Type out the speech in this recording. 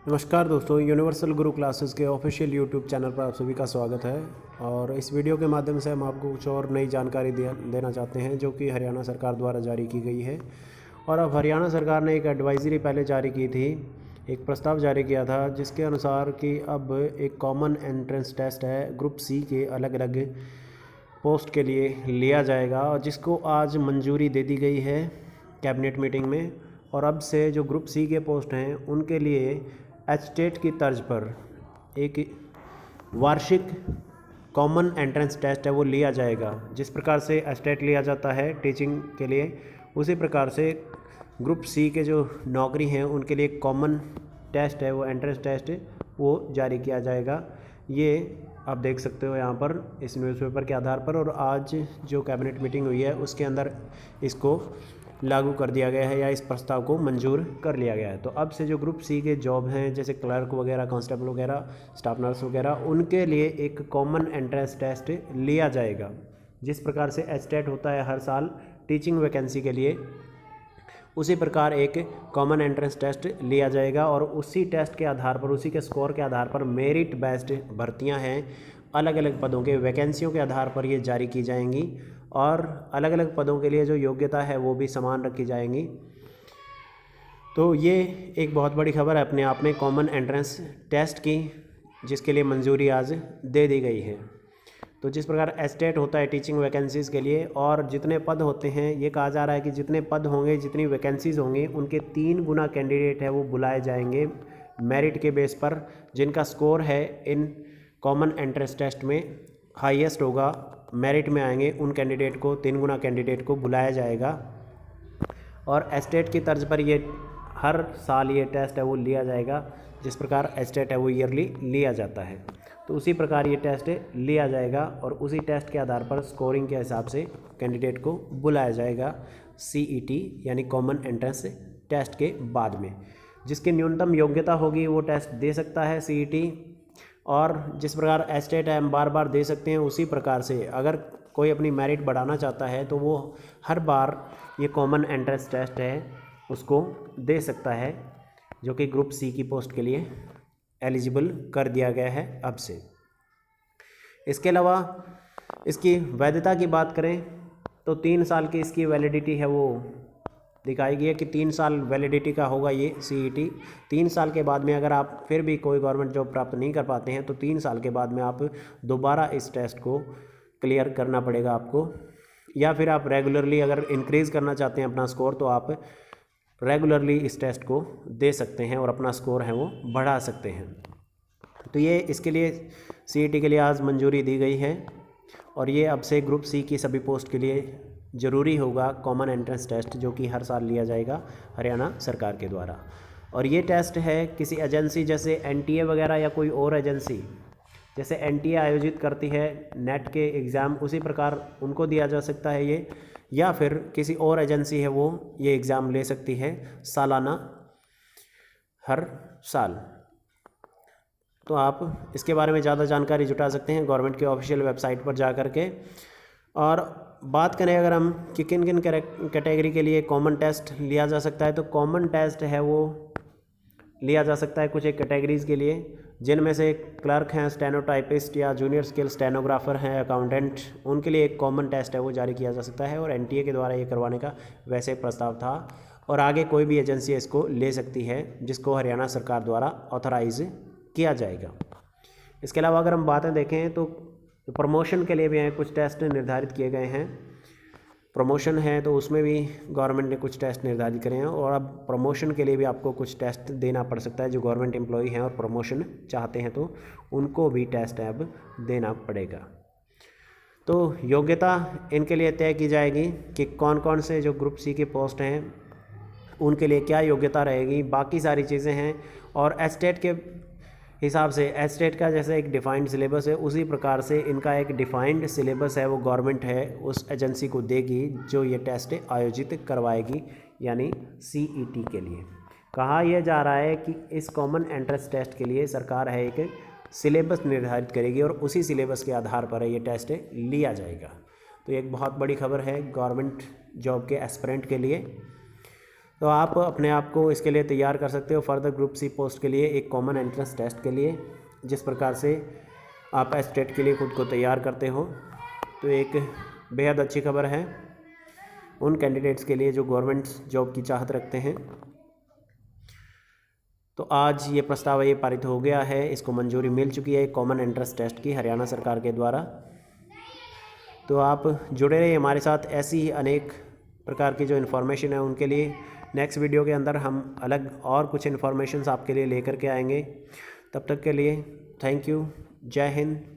नमस्कार दोस्तों, यूनिवर्सल गुरु क्लासेस के ऑफिशियल यूट्यूब चैनल पर आप सभी का स्वागत है। और इस वीडियो के माध्यम से हम आपको कुछ और नई जानकारी देना चाहते हैं जो कि हरियाणा सरकार द्वारा जारी की गई है। और अब हरियाणा सरकार ने एक एडवाइजरी पहले जारी की थी, एक प्रस्ताव जारी किया था जिसके अनुसार कि अब एक कॉमन एंट्रेंस टेस्ट है ग्रुप सी के अलग अलग पोस्ट के लिए लिया जाएगा, और जिसको आज मंजूरी दे दी गई है कैबिनेट मीटिंग में। और अब से जो ग्रुप सी के पोस्ट हैं उनके लिए एचटेट की तर्ज पर एक वार्षिक कॉमन एंट्रेंस टेस्ट है वो लिया जाएगा। जिस प्रकार से एचटेट लिया जाता है टीचिंग के लिए, उसी प्रकार से ग्रुप सी के जो नौकरी हैं उनके लिए कॉमन टेस्ट है वो एंट्रेंस टेस्ट वो जारी किया जाएगा। ये आप देख सकते हो यहाँ पर इस न्यूज़पेपर के आधार पर, और आज जो कैबिनेट मीटिंग हुई है उसके अंदर इसको लागू कर दिया गया है या इस प्रस्ताव को मंजूर कर लिया गया है। तो अब से जो ग्रुप सी के जॉब हैं जैसे क्लर्क वगैरह, कांस्टेबल वगैरह, स्टाफ नर्स वगैरह, उनके लिए एक कॉमन एंट्रेंस टेस्ट लिया जाएगा। जिस प्रकार से एचटेट होता है हर साल टीचिंग वैकेंसी के लिए, उसी प्रकार एक कॉमन एंट्रेंस टेस्ट लिया जाएगा। और उसी टेस्ट के आधार पर, उसी के स्कोर के आधार पर मेरिट बेस्ड भर्तियां हैं अलग अलग पदों के वैकेंसियों के आधार पर ये जारी की जाएंगी, और अलग अलग पदों के लिए जो योग्यता है वो भी समान रखी जाएंगी। तो ये एक बहुत बड़ी खबर है अपने आप में कॉमन एंट्रेंस टेस्ट की, जिसके लिए मंजूरी आज दे दी गई है। तो जिस प्रकार एस्टेट होता है टीचिंग वैकेंसीज़ के लिए, और जितने पद होते हैं ये कहा जा रहा है कि जितने पद होंगे, जितनी वैकेंसीज़ होंगी, उनके 3 गुना कैंडिडेट है वो बुलाए जाएंगे मेरिट के बेस पर। जिनका स्कोर है इन कॉमन एंट्रेंस टेस्ट में हाईएस्ट होगा, मेरिट में आएंगे, उन कैंडिडेट को 3 गुना कैंडिडेट को बुलाया जाएगा। और एस्टेट की तर्ज पर ये हर साल ये टेस्ट है वो लिया जाएगा। जिस प्रकार एस्टेट है वो ईयरली लिया जाता है, तो उसी प्रकार ये टेस्ट लिया जाएगा, और उसी टेस्ट के आधार पर स्कोरिंग के हिसाब से कैंडिडेट को बुलाया जाएगा सीईटी यानी कॉमन एंट्रेंस टेस्ट के बाद में। जिसकी न्यूनतम योग्यता होगी वो टेस्ट दे सकता है सीईटी। और जिस प्रकार एस्टेट है हम बार बार दे सकते हैं, उसी प्रकार से अगर कोई अपनी मेरिट बढ़ाना चाहता है तो वो हर बार ये कॉमन एंट्रेंस टेस्ट है उसको दे सकता है, जो कि ग्रुप सी की पोस्ट के लिए एलिजिबल कर दिया गया है अब से। इसके अलावा इसकी वैधता की बात करें तो 3 साल की इसकी वैलिडिटी है वो दिखाई गई है कि 3 साल वैलिडिटी का होगा ये सीईटी। 3 साल के बाद में अगर आप फिर भी कोई गवर्नमेंट जॉब प्राप्त नहीं कर पाते हैं तो 3 साल के बाद में आप दोबारा इस टेस्ट को क्लियर करना पड़ेगा आपको, या फिर आप रेगुलरली अगर इंक्रीज़ करना चाहते हैं अपना स्कोर तो आप रेगुलरली इस टेस्ट को दे सकते हैं और अपना स्कोर है वो बढ़ा सकते हैं। तो ये इसके लिए सीईटी के लिए आज मंजूरी दी गई है, और ये अब से ग्रुप सी की सभी पोस्ट के लिए ज़रूरी होगा कॉमन एंट्रेंस टेस्ट, जो कि हर साल लिया जाएगा हरियाणा सरकार के द्वारा। और ये टेस्ट है किसी एजेंसी जैसे एनटीए वगैरह या कोई और एजेंसी, जैसे एनटीए आयोजित करती है नेट के एग्ज़ाम, उसी प्रकार उनको दिया जा सकता है ये, या फिर किसी और एजेंसी है वो ये एग्ज़ाम ले सकती है सालाना हर साल। तो आप इसके बारे में ज़्यादा जानकारी जुटा सकते हैं गवर्नमेंट के ऑफिशियल वेबसाइट पर जा कर के। और बात करें अगर हम कि किन किन कैटेगरी के लिए कॉमन टेस्ट लिया जा सकता है, तो कॉमन टेस्ट है वो लिया जा सकता है कुछ एक कैटेगरीज़ के लिए, जिनमें से क्लर्क हैं, स्टेनोटाइपिस्ट या जूनियर स्किल स्टेनोग्राफर हैं, अकाउंटेंट, उनके लिए एक कॉमन टेस्ट है वो जारी किया जा सकता है। और एनटीए के द्वारा ये करवाने का वैसे प्रस्ताव था, और आगे कोई भी एजेंसी इसको ले सकती है जिसको हरियाणा सरकार द्वारा ऑथराइज किया जाएगा। इसके अलावा अगर हम बातें देखें तो प्रमोशन के लिए भी हैं कुछ टेस्ट निर्धारित किए गए हैं। प्रमोशन है तो उसमें भी गवर्नमेंट ने कुछ टेस्ट निर्धारित करे हैं, और अब प्रमोशन के लिए भी आपको कुछ टेस्ट देना पड़ सकता है। जो गवर्नमेंट एम्प्लॉई हैं और प्रमोशन चाहते हैं तो उनको भी टेस्ट अब देना पड़ेगा। तो योग्यता इनके लिए तय की जाएगी कि कौन कौन से जो ग्रुप सी के पोस्ट हैं उनके लिए क्या योग्यता रहेगी, बाकी सारी चीज़ें हैं। और एस्टेट के हिसाब से, एस्टेट का जैसे एक डिफाइंड सिलेबस है उसी प्रकार से इनका एक डिफाइंड सिलेबस है वो गवर्नमेंट है उस एजेंसी को देगी जो ये टेस्ट आयोजित करवाएगी, यानी सीईटी के लिए। कहा यह जा रहा है कि इस कॉमन एंट्रेंस टेस्ट के लिए सरकार है एक सिलेबस निर्धारित करेगी, और उसी सिलेबस के आधार पर ये टेस्ट लिया जाएगा। तो एक बहुत बड़ी खबर है गवर्नमेंट जॉब के एस्पिरेंट के लिए। तो आप अपने आप को इसके लिए तैयार कर सकते हो फर्दर ग्रुप सी पोस्ट के लिए, एक कॉमन एंट्रेंस टेस्ट के लिए, जिस प्रकार से आप एस्टेट के लिए खुद को तैयार करते हो। तो एक बेहद अच्छी खबर है उन कैंडिडेट्स के लिए जो गवर्नमेंट जॉब की चाहत रखते हैं। तो आज ये प्रस्ताव ये पारित हो गया है, इसको मंजूरी मिल चुकी है कॉमन एंट्रेंस टेस्ट की हरियाणा सरकार के द्वारा। तो आप जुड़े रहिए हमारे साथ, ऐसी ही अनेक प्रकार की जो इन्फॉर्मेशन है उनके लिए नेक्स्ट वीडियो के अंदर हम अलग और कुछ इन्फॉर्मेशंस आपके लिए लेकर के आएंगे। तब तक के लिए थैंक यू, जय हिंद।